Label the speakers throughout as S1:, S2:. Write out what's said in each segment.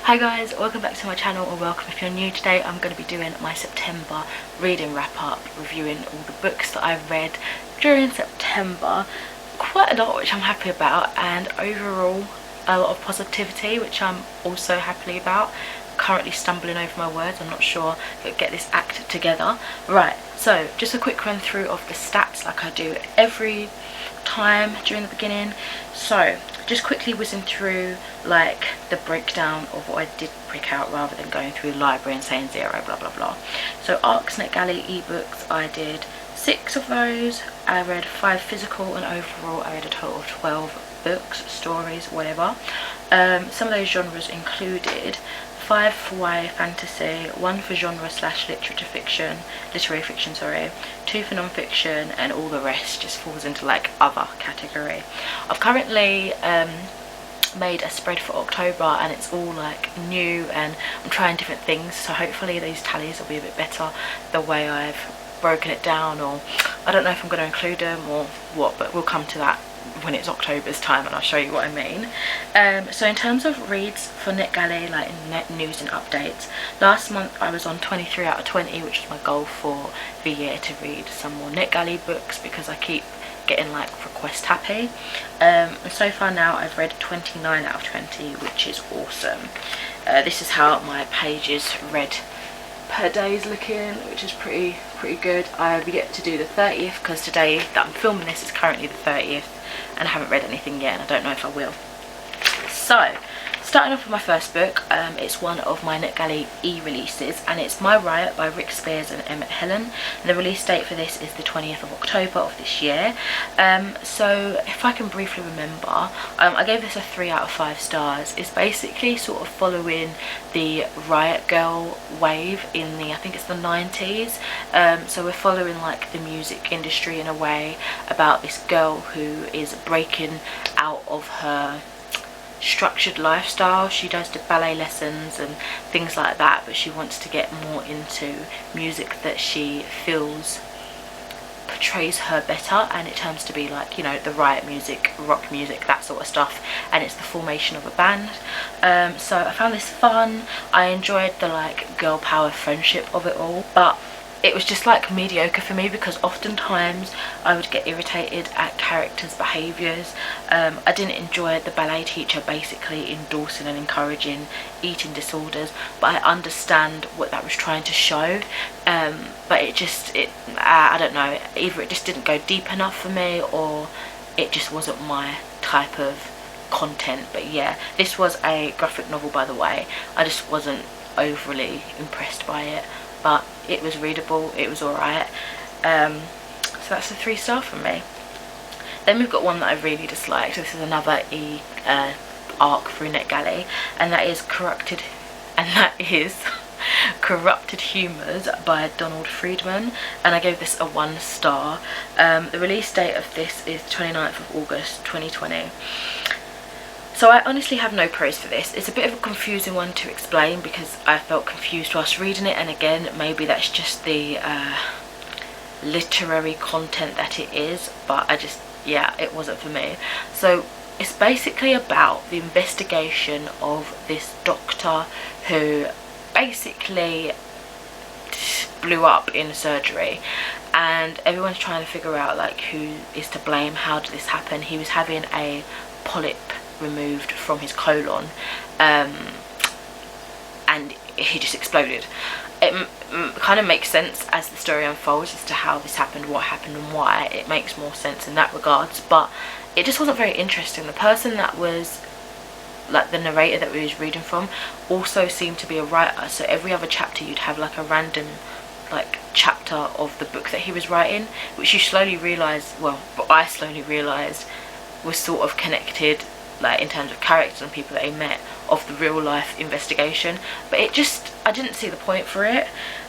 S1: Hi guys, welcome back to my channel, or welcome if you're new. Today I'm going to be doing my September reading wrap up, reviewing all the books that I've read during September. Quite a lot which I'm happy about, and overall a lot of positivity which I'm also happy about. Currently stumbling over my words, I'm not sure if I'll get this act together. Right, so just a quick run through of the stats like I do every time during the beginning. So just quickly whizzing through like the breakdown of what I did pick out rather than going through the library and saying zero blah blah blah. So ARC's NetGalley ebooks, I did 6 of those. I read 5 physical, and overall I read a total of 12 books, stories, whatever. Some of those genres included 5 for YA fantasy, 1 for genre / literary fiction, 2 for non-fiction, and all the rest just falls into like other category. I've currently made a spread for October, and it's all like new, and I'm trying different things, so hopefully these tallies will be a bit better the way I've broken it down, or I don't know if I'm going to include them or what, but we'll come to that when it's October's time and I'll show you what I mean. So in terms of reads for NetGalley, like net news and updates, last month I was on 23 out of 20, which is my goal for the year, to read some more NetGalley books because I keep getting like request happy. And so far now I've read 29 out of 20, which is awesome. This is how my pages read per day is looking, which is pretty good. I've yet to do the 30th because today that I'm filming this is currently the 30th and I haven't read anything yet, and I don't know if I will. So starting off with my first book, it's one of my NetGalley e-releases, and it's My Riot by Rick Spears and Emmett Helen, and the release date for this is the 20th of October of this year. So if I can briefly remember, I gave this a 3 out of 5 stars. It's basically sort of following the Riot Girl wave in the, I think it's the 90s. So we're following like the music industry in a way, about this girl who is breaking out of her structured lifestyle. She does the ballet lessons and things like that, but she wants to get more into music that she feels portrays her better, and it turns to be like, you know, the Riot music, rock music, that sort of stuff, and it's the formation of a band. So I found this fun. I enjoyed the like girl power friendship of it all, but it was just like mediocre for me because oftentimes I would get irritated at characters' behaviours. I didn't enjoy the ballet teacher basically endorsing and encouraging eating disorders, but I understand what that was trying to show. But I don't know, either it just didn't go deep enough for me, or it just wasn't my type of content. But yeah, this was a graphic novel, by the way. I just wasn't overly impressed by it, but it was readable, it was alright. So that's a 3-star from me. Then we've got one that I really disliked. This is another arc through NetGalley, and that is Corrupted Humours by Donald Friedman, and I gave this a 1 star. The release date of this is 29th of August 2020. So I honestly have no praise for this. It's a bit of a confusing one to explain because I felt confused whilst reading it, and again, maybe that's just the literary content that it is, but yeah, it wasn't for me. So it's basically about the investigation of this doctor who basically blew up in surgery, and everyone's trying to figure out like who is to blame, how did this happen. He was having a polyp removed from his colon, and he just exploded. It kind of makes sense as the story unfolds as to how this happened, what happened, and why. It makes more sense in that regards, but it just wasn't very interesting. The person that was like the narrator that we was reading from also seemed to be a writer, so every other chapter you'd have like a random like chapter of the book that he was writing, which you slowly realise, well, but I slowly realised was sort of connected, like in terms of characters and people that he met, of the real life investigation. But it just, I didn't see the point for it.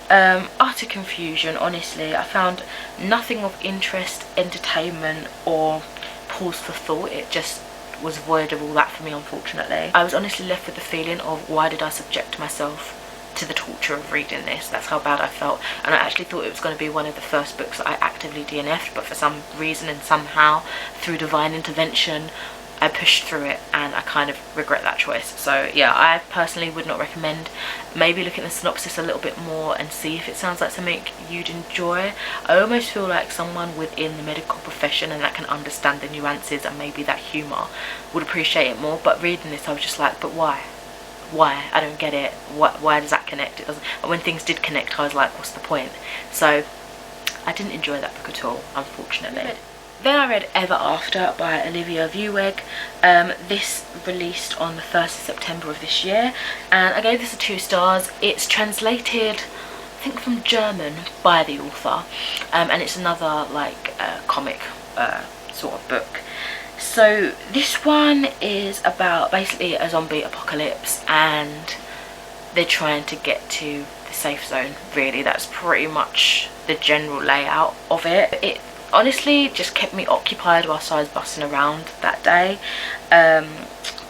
S1: Utter confusion, honestly. I found nothing of interest, entertainment, or pause for thought. It just was void of all that for me, unfortunately. I was honestly left with the feeling of, why did I subject myself to the torture of reading this? That's how bad I felt. And I actually thought it was going to be one of the first books that I actively DNF'd, but for some reason and somehow through divine intervention I pushed through it and I kind of regret that choice. So yeah, I personally would not recommend. Maybe look at the synopsis a little bit more and see if it sounds like something you'd enjoy. I almost feel like someone within the medical profession and that can understand the nuances and maybe that humour would appreciate it more. But reading this I was just like, but why? I don't get it. Why does that connect? It doesn't. And when things did connect I was like, what's the point? So I didn't enjoy that book at all, unfortunately. Then I read Ever After by Olivia Vieweg. This released on the 1st of September of this year, and I gave this a 2 stars. It's translated, I think, from German by the author, and it's another like comic sort of book. So this one is about basically a zombie apocalypse and they're trying to get to the safe zone, really. That's pretty much the general layout of it. It honestly just kept me occupied whilst I was bussing around that day.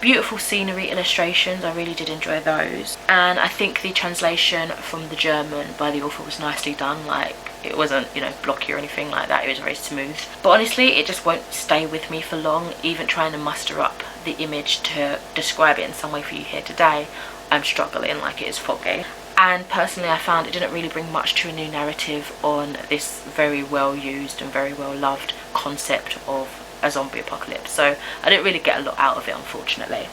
S1: Beautiful scenery illustrations, I really did enjoy those, and I think the translation from the German by the author was nicely done. Like, it wasn't, you know, blocky or anything like that. It was very smooth, but honestly it just won't stay with me for long. Even trying to muster up the image to describe it in some way for you here today, I'm struggling. Like, it is foggy. And personally I found it didn't really bring much to a new narrative on this very well used and very well loved concept of a zombie apocalypse. So I didn't really get a lot out of it, unfortunately.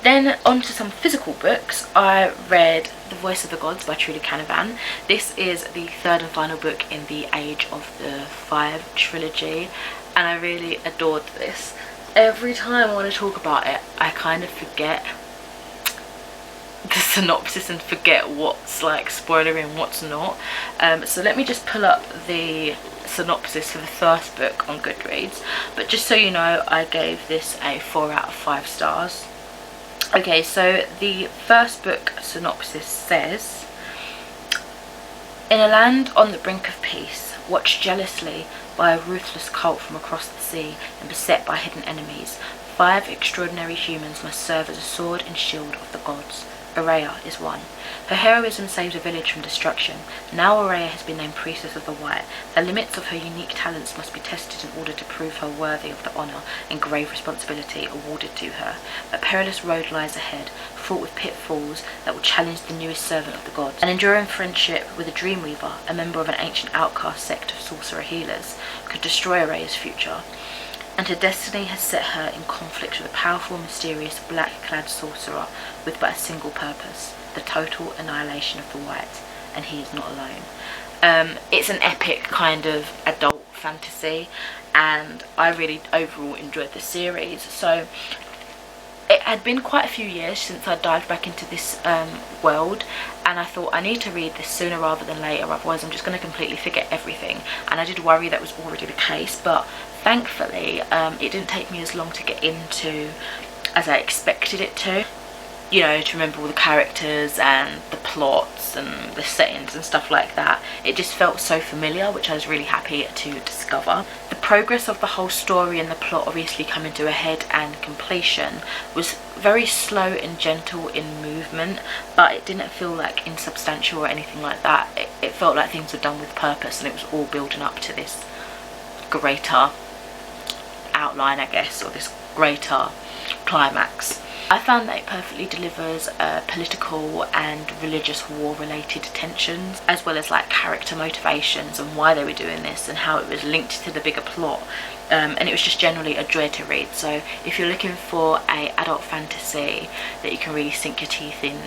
S1: Then on to some physical books. I read The Voice of the Gods by Trudy Canavan. This is the 3rd and final book in the Age of the 5 trilogy, and I really adored this. Every time I want to talk about it I kind of forget the synopsis and forget what's like spoilery and what's not. So let me just pull up the synopsis for the first book on Goodreads, but just so you know, I gave this a 4 out of 5 stars. Okay, so the first book synopsis says, in a land on the brink of peace, watched jealously by a ruthless cult from across the sea and beset by hidden enemies, 5 extraordinary humans must serve as a sword and shield of the gods. Araya is one. Her heroism saved a village from destruction. Now Araya has been named Priestess of the White. The limits of her unique talents must be tested in order to prove her worthy of the honour and grave responsibility awarded to her. A perilous road lies ahead, fraught with pitfalls that will challenge the newest servant of the gods. An enduring friendship with a Dreamweaver, a member of an ancient outcast sect of sorcerer healers, could destroy Araya's future. And her destiny has set her in conflict with a powerful, mysterious, black-clad sorcerer with but a single purpose, the total annihilation of the White, and he is not alone. It's an epic kind of adult fantasy, and I really overall enjoyed the series. So it had been quite a few years since I dived back into this world, and I thought I need to read this sooner rather than later, otherwise I'm just going to completely forget everything. And I did worry that was already the case, but thankfully it didn't take me as long to get into as I expected it to. You know, to remember all the characters and the plots and the settings and stuff like that. It just felt so familiar, which I was really happy to discover. The progress of the whole story and the plot obviously coming to a head and completion was very slow and gentle in movement, but it didn't feel like insubstantial or anything like that. It felt like things were done with purpose, and it was all building up to this greater outline, I guess, or this greater climax. I found that it perfectly delivers political and religious war related tensions, as well as like character motivations and why they were doing this and how it was linked to the bigger plot, and it was just generally a joy to read. So if you're looking for a adult fantasy that you can really sink your teeth in,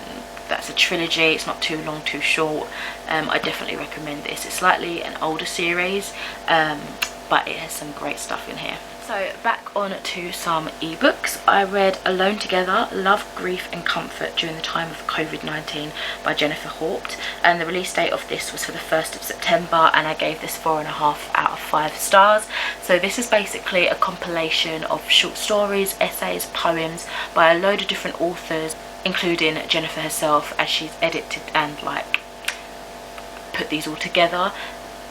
S1: that's a trilogy. It's not too long, too short. I definitely recommend this. It's slightly an older series, but it has some great stuff in here. So back on to some ebooks. I read Alone Together, Love, Grief and Comfort During the Time of COVID-19 by Jennifer Haupt, and the release date of this was for the 1st of September, and I gave this 4.5 out of 5 stars. So this is basically a compilation of short stories, essays, poems by a load of different authors, including Jennifer herself, as she's edited and like put these all together.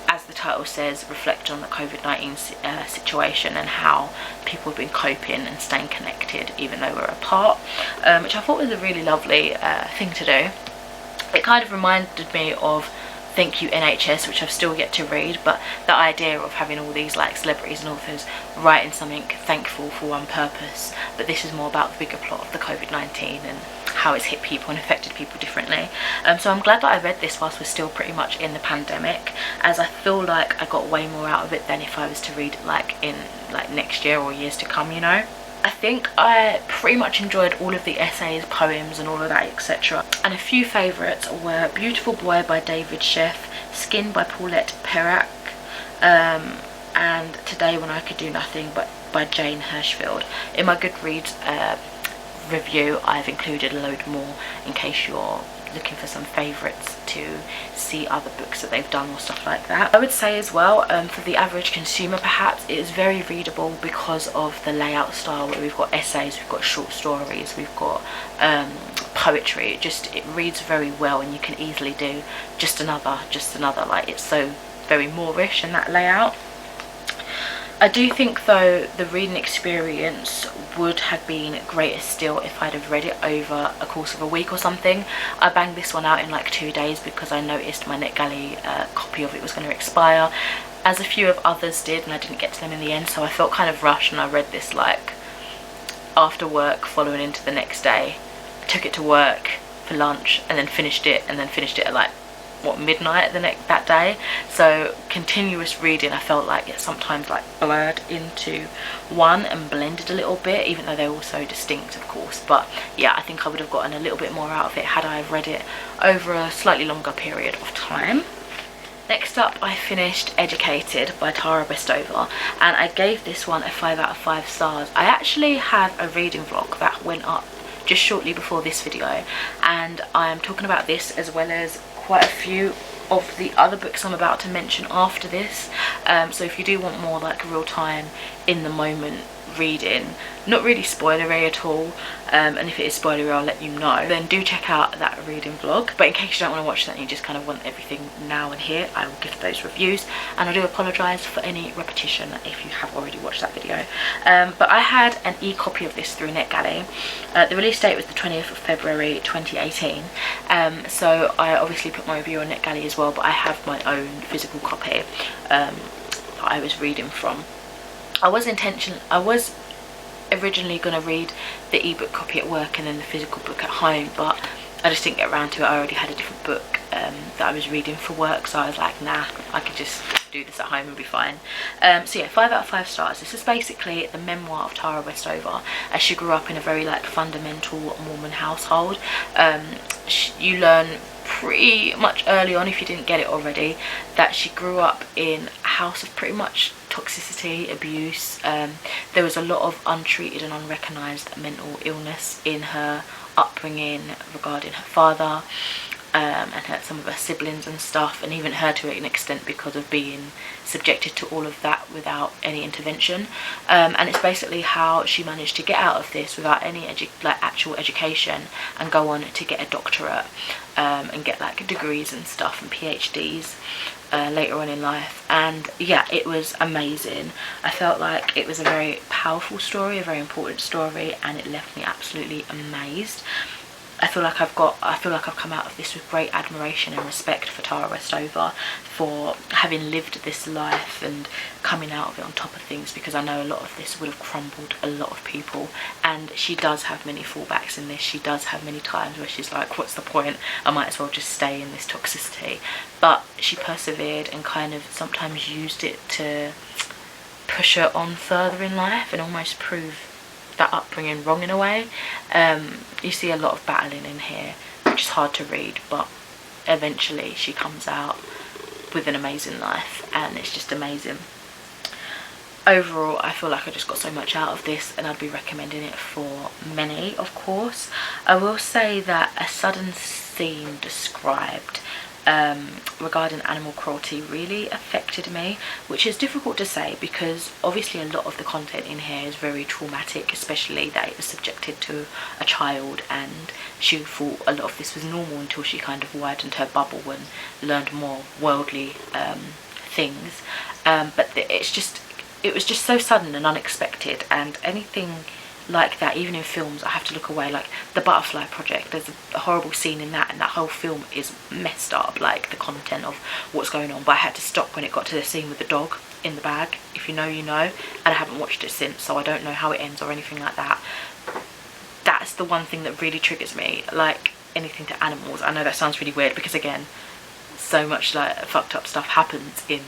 S1: As the title says, reflect on the COVID-19 situation and how people have been coping and staying connected even though we're apart, which I thought was a really lovely thing to do. It kind of reminded me of Thank You NHS, which I've still yet to read, but the idea of having all these like celebrities and authors writing something thankful for one purpose, but this is more about the bigger plot of the COVID-19 and how it's hit people and affected people differently. So I'm glad that I read this whilst we're still pretty much in the pandemic, as I feel like I got way more out of it than if I was to read it like in like next year or years to come, you know. I think I pretty much enjoyed all of the essays, poems and all of that, etc. And a few favourites were Beautiful Boy by David Sheff, Skin by Paulette Perrac, and Today When I Could Do Nothing by Jane Hirschfield. In my Goodreads review I've included a load more in case you're looking for some favourites to see other books that they've done or stuff like that. I would say as well, for the average consumer perhaps, it is very readable because of the layout style, where we've got essays, we've got short stories, we've got poetry. It reads very well, and you can easily do just another, like it's so very Moorish in that layout. I do think though the reading experience would have been greater still if I'd have read it over a course of a week or something. I banged this one out in like 2 days because I noticed my NetGalley copy of it was going to expire, as a few of others did, and I didn't get to them in the end, so I felt kind of rushed, and I read this like after work following into the next day. I took it to work for lunch and then finished it at like midnight that day. So continuous reading, I felt like it sometimes like blurred into one and blended a little bit, even though they're all so distinct of course. But yeah, I think I would have gotten a little bit more out of it had I read it over a slightly longer period of time. Next up, I finished Educated by Tara Westover, and I gave this one a 5 out of 5 stars. I actually have a reading vlog that went up just shortly before this video, and I am talking about this as well as quite a few of the other books I'm about to mention after this. So if you do want more like real time, in the moment reading, not really spoilery at all, and if it is spoilery I'll let you know, then do check out that reading vlog. But in case you don't want to watch that and you just kind of want everything now and here, I will give those reviews, and I do apologise for any repetition if you have already watched that video. But I had an e-copy of this through NetGalley. The release date was the 20th of February 2018, so I obviously put my review on NetGalley as well, but I have my own physical copy that I was reading from. I was originally going to read the ebook copy at work and then the physical book at home, but I just didn't get around to it. I already had a different book that I was reading for work, so I was like, nah, I could just do this at home and be fine. So yeah, 5 out of 5 stars. This is basically the memoir of Tara Westover, as she grew up in a very like fundamental Mormon household. You learn pretty much early on, if you didn't get it already, that she grew up in a house of pretty much toxicity, abuse. There was a lot of untreated and unrecognised mental illness in her upbringing regarding her father, and some of her siblings and stuff, and even her to an extent because of being subjected to all of that without any intervention. And it's basically how she managed to get out of this without any actual education and go on to get a doctorate, and get like degrees and stuff and PhDs later on in life. And yeah, it was amazing. I felt like it was a very powerful story, a very important story, and it left me absolutely amazed. I feel like I've come out of this with great admiration and respect for Tara Westover for having lived this life and coming out of it on top of things, because I know a lot of this would have crumbled a lot of people, and she does have many fallbacks in this. She does have many times where she's like, what's the point, I might as well just stay in this toxicity. But she persevered and kind of sometimes used it to push her on further in life and almost prove that upbringing wrong in a way. You see a lot of battling in here, which is hard to read, but eventually she comes out with an amazing life, and it's just amazing. Overall, I feel like I just got so much out of this, and I'd be recommending it for many, of course. I will say that a sudden scene described regarding animal cruelty really affected me, which is difficult to say because obviously a lot of the content in here is very traumatic, especially that it was subjected to a child, and she thought a lot of this was normal until she kind of widened her bubble and learned more worldly things. But it was just so sudden and unexpected, and anything like that. Even in films I have to look away, like The Butterfly Project, there's a horrible scene in that, and that whole film is messed up, like the content of what's going on, but I had to stop when it got to the scene with the dog in the bag. If you know, you know. And I haven't watched it since, so I don't know how it ends or anything like that. That's the one thing that really triggers me, like anything to animals. I know that sounds really weird because, again, so much like fucked up stuff happens in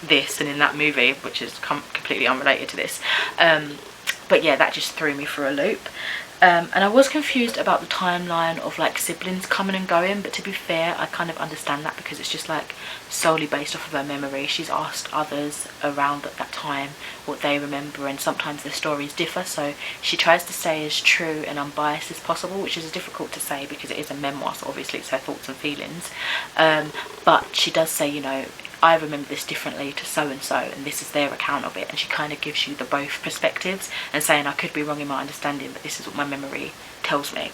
S1: this and in that movie, which is completely unrelated to this. But yeah, that just threw me for a loop. And I was confused about the timeline of like siblings coming and going, but to be fair, I kind of understand that because it's just like solely based off of her memory. She's asked others around at that time what they remember, and sometimes their stories differ, so she tries to stay as true and unbiased as possible, which is difficult to say because it is a memoir, so obviously it's her thoughts and feelings. But she does say, you know, I remember this differently to so and so, and this is their account of it, and she kind of gives you the both perspectives and saying I could be wrong in my understanding, but this is what my memory tells me.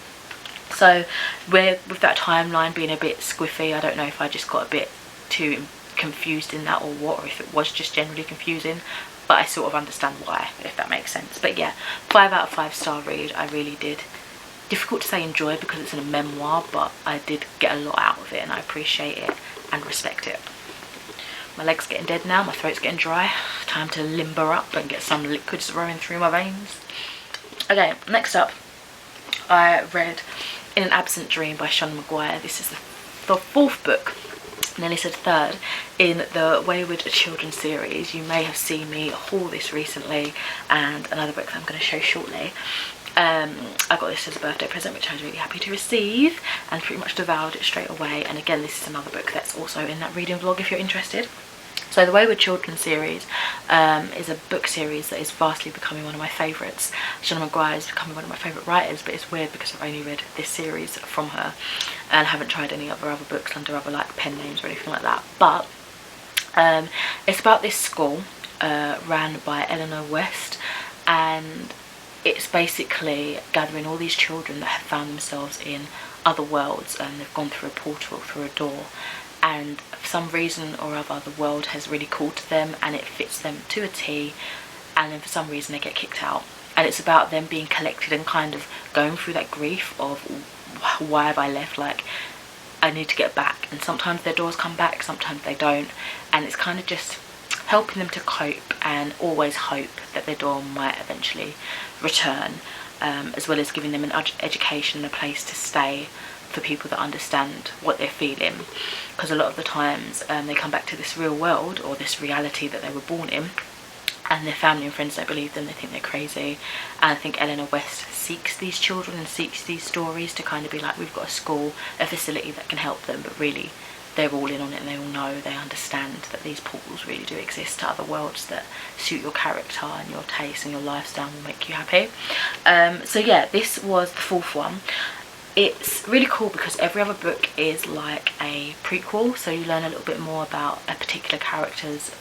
S1: So with that timeline being a bit squiffy, I don't know if I just got a bit too confused in that or what, or if it was just generally confusing, but I sort of understand why, if that makes sense. But yeah, 5 out of 5 star read. I really did. Difficult to say enjoy because it's in a memoir, but I did get a lot out of it and I appreciate it and respect it. My leg's getting dead now, my throat's getting dry. Time to limber up and get some liquids running through my veins. Okay, next up, I read In an Absent Dream by Sean Maguire. This is the 4th book, nearly said 3rd, in the Wayward Children series. You may have seen me haul this recently, and another book that I'm going to show shortly. I got this as a birthday present, which I was really happy to receive, and pretty much devoured it straight away. And again, this is another book that's also in that reading vlog if you're interested. So the Wayward Children series is a book series that is vastly becoming one of my favourites. Sean Maguire is becoming one of my favourite writers, but it's weird because I've only read this series from her and haven't tried any other books under other like pen names or anything like that. But it's about this school ran by Eleanor West, and it's basically gathering all these children that have found themselves in other worlds, and they've gone through a portal, through a door, and for some reason or other the world has really called to them and it fits them to a T, and then for some reason they get kicked out. And it's about them being collected and kind of going through that grief of why have I left, like I need to get back. And sometimes their doors come back, sometimes they don't, and it's kind of just helping them to cope and always hope that their door might eventually return, as well as giving them an education and a place to stay for people that understand what they're feeling, because a lot of the times they come back to this real world or this reality that they were born in, and their family and friends don't believe them, they think they're crazy. And I think Eleanor West seeks these children and seeks these stories to kind of be like, we've got a school, a facility that can help them, but really they're all in on it and they all know, they understand that these portals really do exist to other worlds that suit your character and your taste and your lifestyle and will make you happy. So yeah, this was the 4th one. It's really cool because every other book is like a prequel, so you learn a little bit more about a particular character's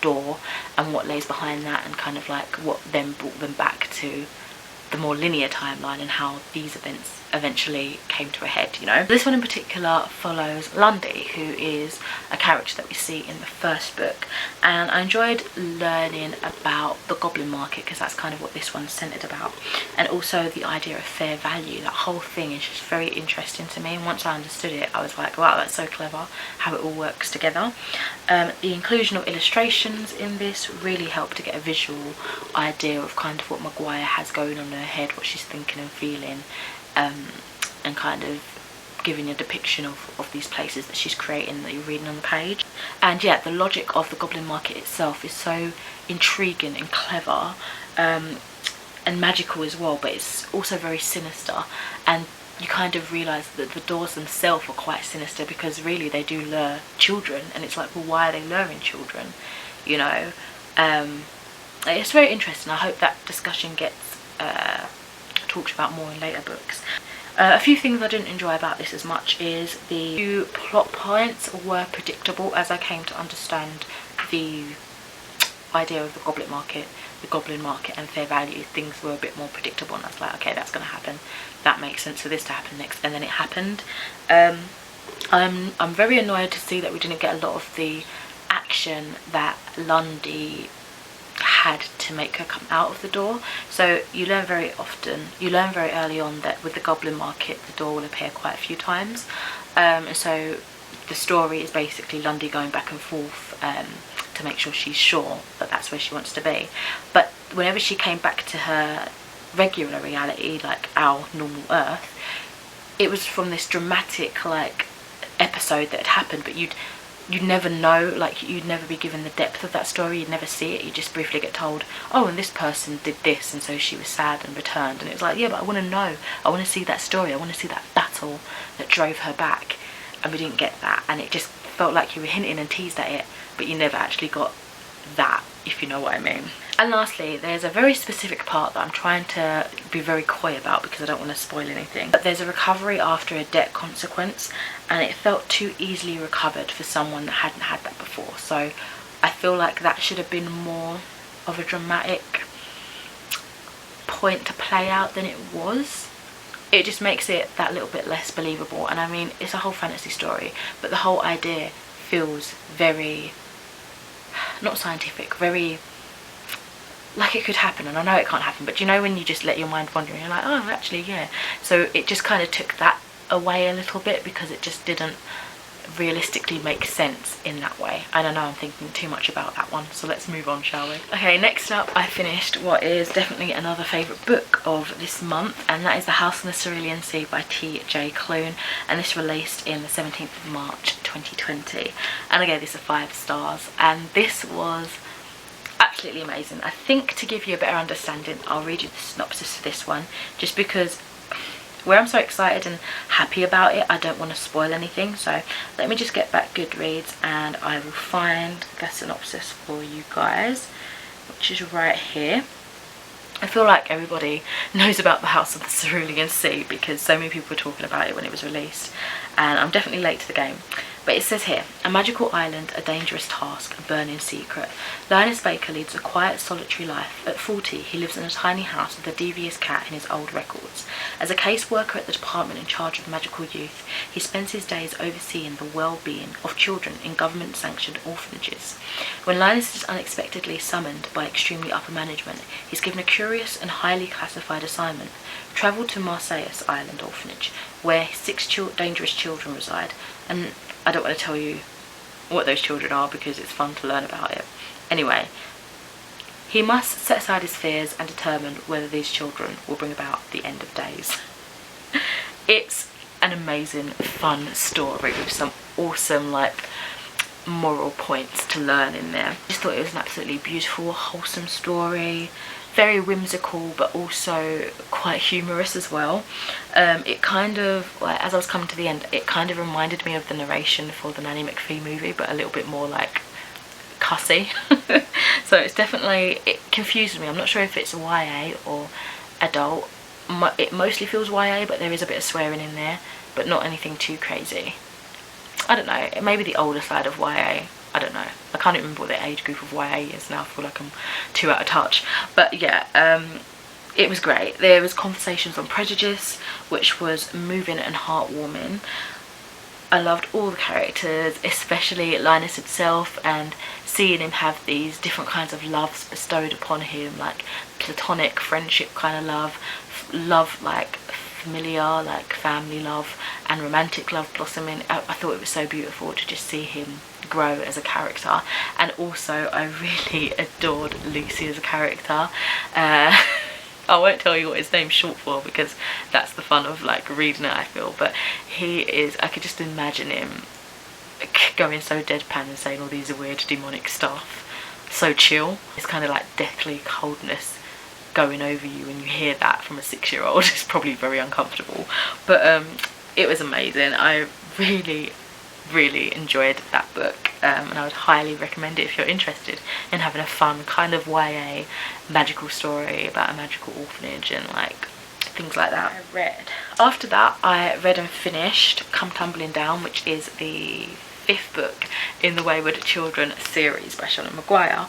S1: door and what lays behind that, and kind of like what then brought them back to the more linear timeline and how these events eventually came to a head, you know. This one in particular follows Lundy, who is a character that we see in the 1st book, and I enjoyed learning about the goblin market because that's kind of what this one's centered about, and also the idea of fair value. That whole thing is just very interesting to me, and once I understood it I was like, wow, that's so clever how it all works together. The inclusion of illustrations in this really helped to get a visual idea of kind of what Maguire has going on in her head, what she's thinking and feeling, and kind of giving a depiction of these places that she's creating that you're reading on the page. And yeah, the logic of the goblin market itself is so intriguing and clever, and magical as well, but it's also very sinister, and you kind of realise that the doors themselves are quite sinister because really they do lure children, and it's like, well, why are they luring children, you know? It's very interesting. I hope that discussion gets talked about more in later books. A few things I didn't enjoy about this as much is the few plot points were predictable as I came to understand the idea of the goblin market and fair value. Things were a bit more predictable, and I was like, okay, that's going to happen, that makes sense for this to happen next, and then it happened. I'm very annoyed to see that we didn't get a lot of the action that Lundy had to make her come out of the door. So you learn very early on that with the goblin market the door will appear quite a few times, and so the story is basically Lundy going back and forth to make sure she's sure that that's where she wants to be. But whenever she came back to her regular reality, like our normal Earth, it was from this dramatic like episode that had happened, but you'd never know, like you'd never be given the depth of that story, you'd never see it, you just briefly get told, oh, and this person did this and so she was sad and returned, and it was like, yeah, but I want to know, I want to see that story, I want to see that battle that drove her back, and we didn't get that, and it just felt like you were hinting and teased at it, but you never actually got that, if you know what I mean. And lastly, there's a very specific part that I'm trying to be very coy about because I don't want to spoil anything. But there's a recovery after a debt consequence, and it felt too easily recovered for someone that hadn't had that before. So I feel like that should have been more of a dramatic point to play out than it was. It just makes it that little bit less believable. And I mean, it's a whole fantasy story, but the whole idea feels very, not scientific, very like it could happen, and I know it can't happen, but you know when you just let your mind wander and you're like, oh, actually, yeah. So it just kind of took that away a little bit because it just didn't realistically make sense in that way. I don't know, I'm thinking too much about that one, so let's move on, shall we? Okay, next up I finished what is definitely another favourite book of this month, and that is The House on the Cerulean Sea by T.J. Klune, and this released in the 17th of March 2020, and I gave this a 5 stars, and this was absolutely amazing. I think to give you a better understanding, I'll read you the synopsis for this one, just because where I'm so excited and happy about it, I don't want to spoil anything. So let me just get back Goodreads and I will find the synopsis for you guys, which is right here. I feel like everybody knows about The House of the Cerulean Sea because so many people were talking about it when it was released, and I'm definitely late to the game. But it says here, a magical island, a dangerous task, a burning secret. Linus Baker leads a quiet, solitary life. At 40, he lives in a tiny house with a devious cat in his old records. As a caseworker at the department in charge of magical youth, he spends his days overseeing the well-being of children in government-sanctioned orphanages. When Linus is unexpectedly summoned by extremely upper management, he's given a curious and highly classified assignment: travel to Marseilles Island Orphanage, where 6 dangerous children reside. And I don't want to tell you what those children are because it's fun to learn about it. Anyway, he must set aside his fears and determine whether these children will bring about the end of days. It's an amazing, fun story with some awesome, like, moral points to learn in there. I just thought it was an absolutely beautiful, wholesome story. Very whimsical, but also quite humorous as well. It kind of, like, as I was coming to the end, it kind of reminded me of the narration for the Nanny McPhee movie, but a little bit more like cussy. So it's definitely, it confuses me. I'm not sure if it's YA or adult. It mostly feels YA, but there is a bit of swearing in there, but not anything too crazy. I don't know, it may be the older side of YA. I don't know. I can't even remember what the age group of YA is now. I feel like I'm too out of touch. But yeah, it was great. There was conversations on prejudice, which was moving and heartwarming. I loved all the characters, especially Linus himself, and seeing him have these different kinds of loves bestowed upon him, like platonic friendship kind of love like familiar, like family love, and romantic love blossoming. I thought it was so beautiful to just see him grow as a character, and also I really adored Lucy as a character. I won't tell you what his name's short for because that's the fun of like reading it, I feel, but he is, I could just imagine him going so deadpan and saying all these weird demonic stuff, so chill. It's kind of like deathly coldness going over you when you hear that from a 6-year-old. It's probably very uncomfortable, but it was amazing. I really enjoyed that book, and I would highly recommend it if you're interested in having a fun kind of YA magical story about a magical orphanage and like things like that. After that I read and finished Come Tumbling Down, which is the 5th book in the Wayward Children series by Charlotte Maguire.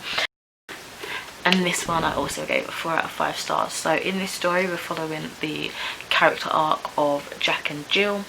S1: And this one I also gave a 4 out of 5 stars. So in this story we're following the character arc of Jack and Jill,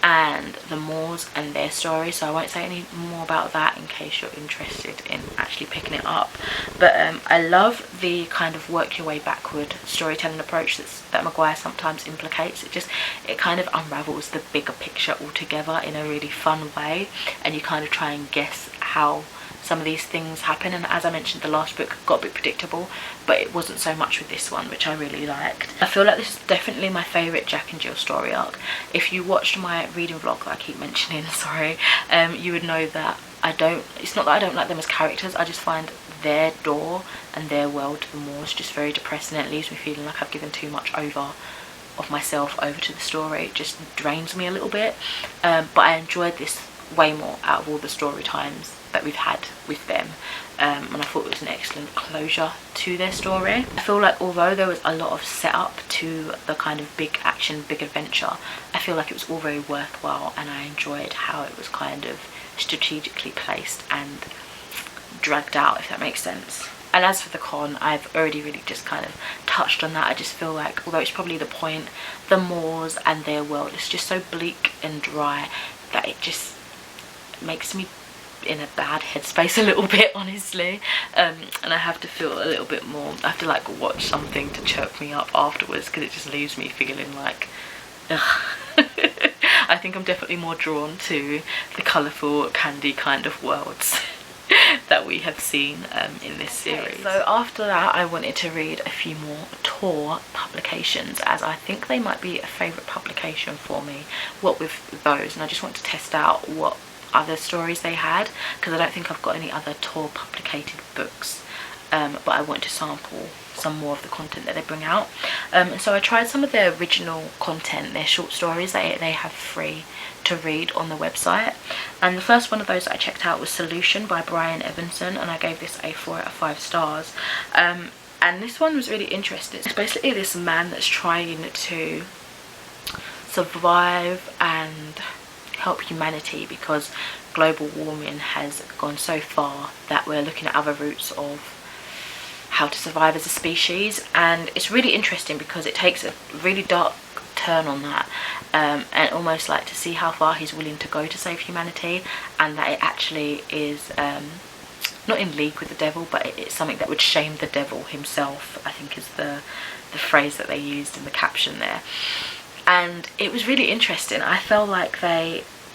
S1: and the Moors and their story, so I won't say any more about that in case you're interested in actually picking it up. But I love the kind of work your way backward storytelling approach that Maguire sometimes implicates. It kind of unravels the bigger picture altogether in a really fun way, and you kind of try and guess how some of these things happen. And as I mentioned, the last book got a bit predictable, but it wasn't so much with this one, which I really liked. I feel like this is definitely my favourite Jack and Jill story arc. If you watched my reading vlog that I keep mentioning, sorry, you would know that it's not that I don't like them as characters, I just find their door and their world to the Moors just very depressing, and it leaves me feeling like I've given too much of myself over to the story. It just drains me a little bit, but I enjoyed this way more out of all the story times that we've had with them, and I thought it was an excellent closure to their story. I feel like although there was a lot of setup to the kind of big action, big adventure, I feel like it was all very worthwhile, and I enjoyed how it was kind of strategically placed and dragged out, if that makes sense. And as for the con, I've already really just kind of touched on that. I just feel like, although it's probably the point, the Moors and their world is just so bleak and dry that it just makes me in a bad headspace a little bit, honestly, and I have to feel a little bit more, I have to like watch something to chirp me up afterwards, because it just leaves me feeling like, ugh. I think I'm definitely more drawn to the colourful candy kind of worlds that we have seen in this series. So after that, I wanted to read a few more Tor Publications, as I think they might be a favourite publication for me, what with those, and I just want to test out what other stories they had, because I don't think I've got any other Tor publicated books, but I want to sample some more of the content that they bring out. And so I tried some of their original content, their short stories they have free to read on the website, and the first one of those that I checked out was Solution by Brian Evanson, and I gave this a 4 out of 5 stars. And this one was really interesting. It's basically this man that's trying to survive and help humanity, because global warming has gone so far that we're looking at other routes of how to survive as a species. And it's really interesting because it takes a really dark turn on that, and almost like to see how far he's willing to go to save humanity, and that it actually is not in league with the devil, but it's something that would shame the devil himself, I think is the phrase that they used in the caption there. And it was really interesting. I felt like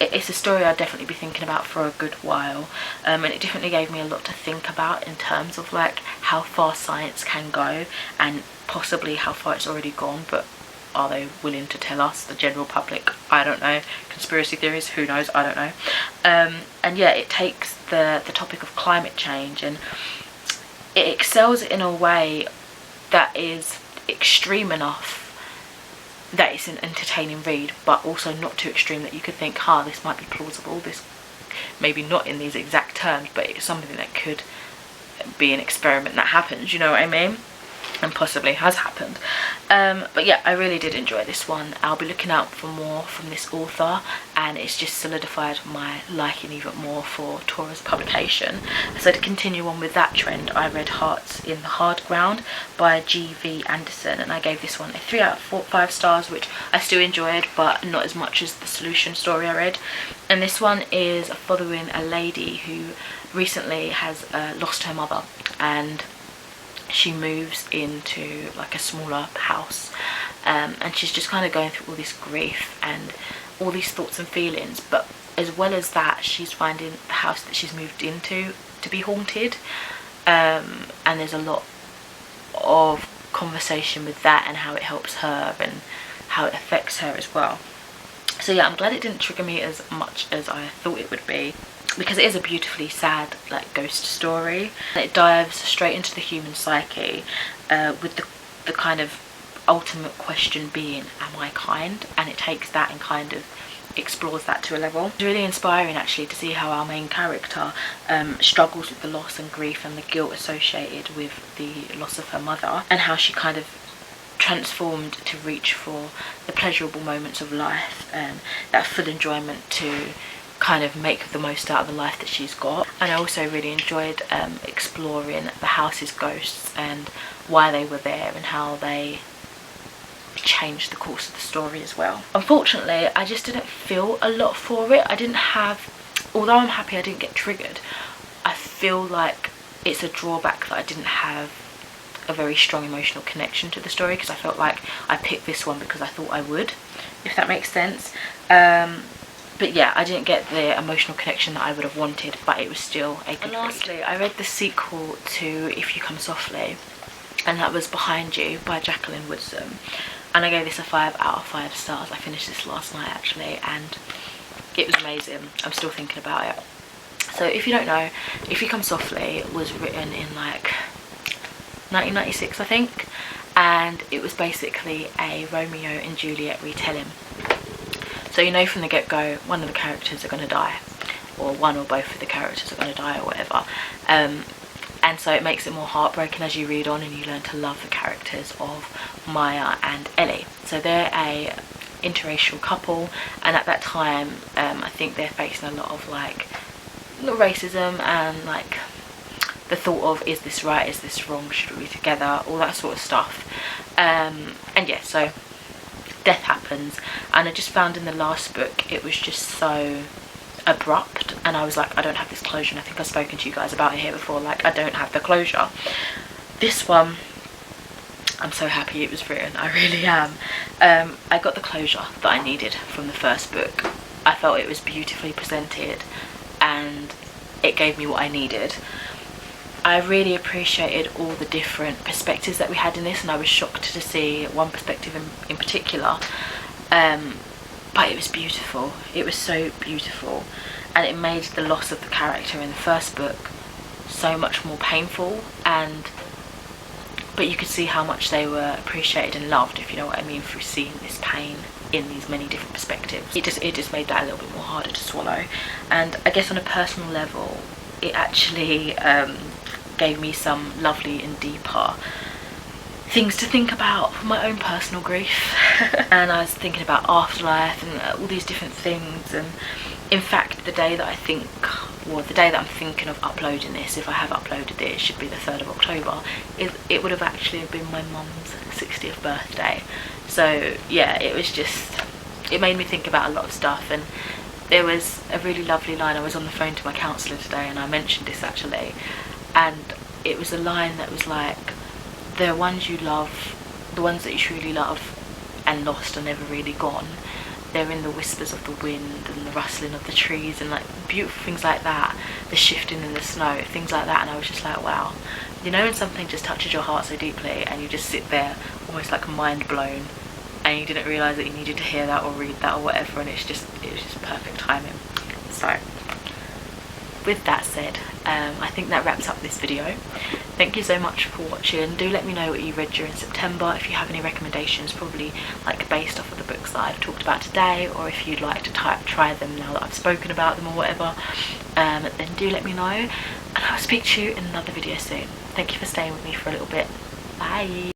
S1: it's a story I'd definitely be thinking about for a good while, and it definitely gave me a lot to think about in terms of like how far science can go, and possibly how far it's already gone, but are they willing to tell us, the general public? I don't know. Conspiracy theories, who knows? I don't know. And yeah, it takes the topic of climate change, and it excels in a way that is extreme enough that it's an entertaining read, but also not too extreme that you could think, this might be plausible, this maybe not in these exact terms, but it's something that could be an experiment that happens, you know what I mean, and possibly has happened. But yeah, I really did enjoy this one. I'll be looking out for more from this author, and it's just solidified my liking even more for Taurus Publication. So to continue on with that trend, I read Hearts in the Hard Ground by G.V. Anderson, and I gave this one a 3 out of 5 stars, which I still enjoyed, but not as much as the Solution story I read. And this one is following a lady who recently has lost her mother, and she moves into like a smaller house, and she's just kind of going through all this grief and all these thoughts and feelings, but as well as that, she's finding the house that she's moved into to be haunted, and there's a lot of conversation with that and how it helps her and how it affects her as well. So yeah, I'm glad it didn't trigger me as much as I thought it would be, because it is a beautifully sad like ghost story. It dives straight into the human psyche, with the kind of ultimate question being, am I kind? And it takes that and kind of explores that to a level. It's really inspiring actually to see how our main character struggles with the loss and grief and the guilt associated with the loss of her mother, and how she kind of transformed to reach for the pleasurable moments of life and that full enjoyment to kind of make the most out of the life that she's got. And I also really enjoyed exploring the house's ghosts and why they were there and how they changed the course of the story as well. Unfortunately, I just didn't feel a lot for it. I didn't have, although I'm happy I didn't get triggered, I feel like it's a drawback that I didn't have a very strong emotional connection to the story, because I felt like I picked this one because I thought I would, if that makes sense. But yeah, I didn't get the emotional connection that I would have wanted, but it was still a good read. And lastly, I read the sequel to If You Come Softly, and that was Behind You by Jacqueline Woodson, and I gave this a 5 out of 5 stars. I finished this last night actually, and it was amazing. I'm still thinking about it. So if you don't know, If You Come Softly was written in like 1996 I think, and it was basically a Romeo and Juliet retelling. So you know from the get-go one of the characters are going to die, or one or both of the characters are going to die or whatever, and so it makes it more heartbreaking as you read on, and you learn to love the characters of Maya and Ellie. So they're a interracial couple, and at that time I think they're facing a lot of like racism and like the thought of, is this right, is this wrong, should we be together, all that sort of stuff. And yeah, so death happens, and I just found in the last book it was just so abrupt, and I was like, I don't have this closure. And I think I've spoken to you guys about it here before, like I don't have the closure. This one, I'm so happy it was written, I really am. I got the closure that I needed from the first book. I felt it was beautifully presented and it gave me what I needed. I really appreciated all the different perspectives that we had in this, and I was shocked to see one perspective in particular, but it was beautiful. It was so beautiful, and it made the loss of the character in the first book so much more painful, but you could see how much they were appreciated and loved, if you know what I mean, through seeing this pain in these many different perspectives. It just made that a little bit more harder to swallow. And I guess on a personal level, it actually gave me some lovely and deeper things to think about for my own personal grief. And I was thinking about afterlife and all these different things, and in fact the day that I'm thinking of uploading this, if I have uploaded it should be the 3rd of October, it would have actually been my mum's 60th birthday. So yeah, it made me think about a lot of stuff. And there was a really lovely line. I was on the phone to my counsellor today and I mentioned this actually, and it was a line that was like, the ones you love, the ones that you truly love and lost are never really gone. They're in the whispers of the wind and the rustling of the trees and like beautiful things like that, the shifting in the snow, things like that. And I was just like, wow, you know, when something just touches your heart so deeply and you just sit there almost like mind blown, and you didn't realise that you needed to hear that or read that or whatever, and it was just perfect timing. So with that said, I think that wraps up this video. Thank you so much for watching. Do let me know what you read during September, if you have any recommendations, probably like based off of the books that I've talked about today, or if you'd like to try them now that I've spoken about them or whatever, then do let me know, and I'll speak to you in another video soon. Thank you for staying with me for a little bit. Bye.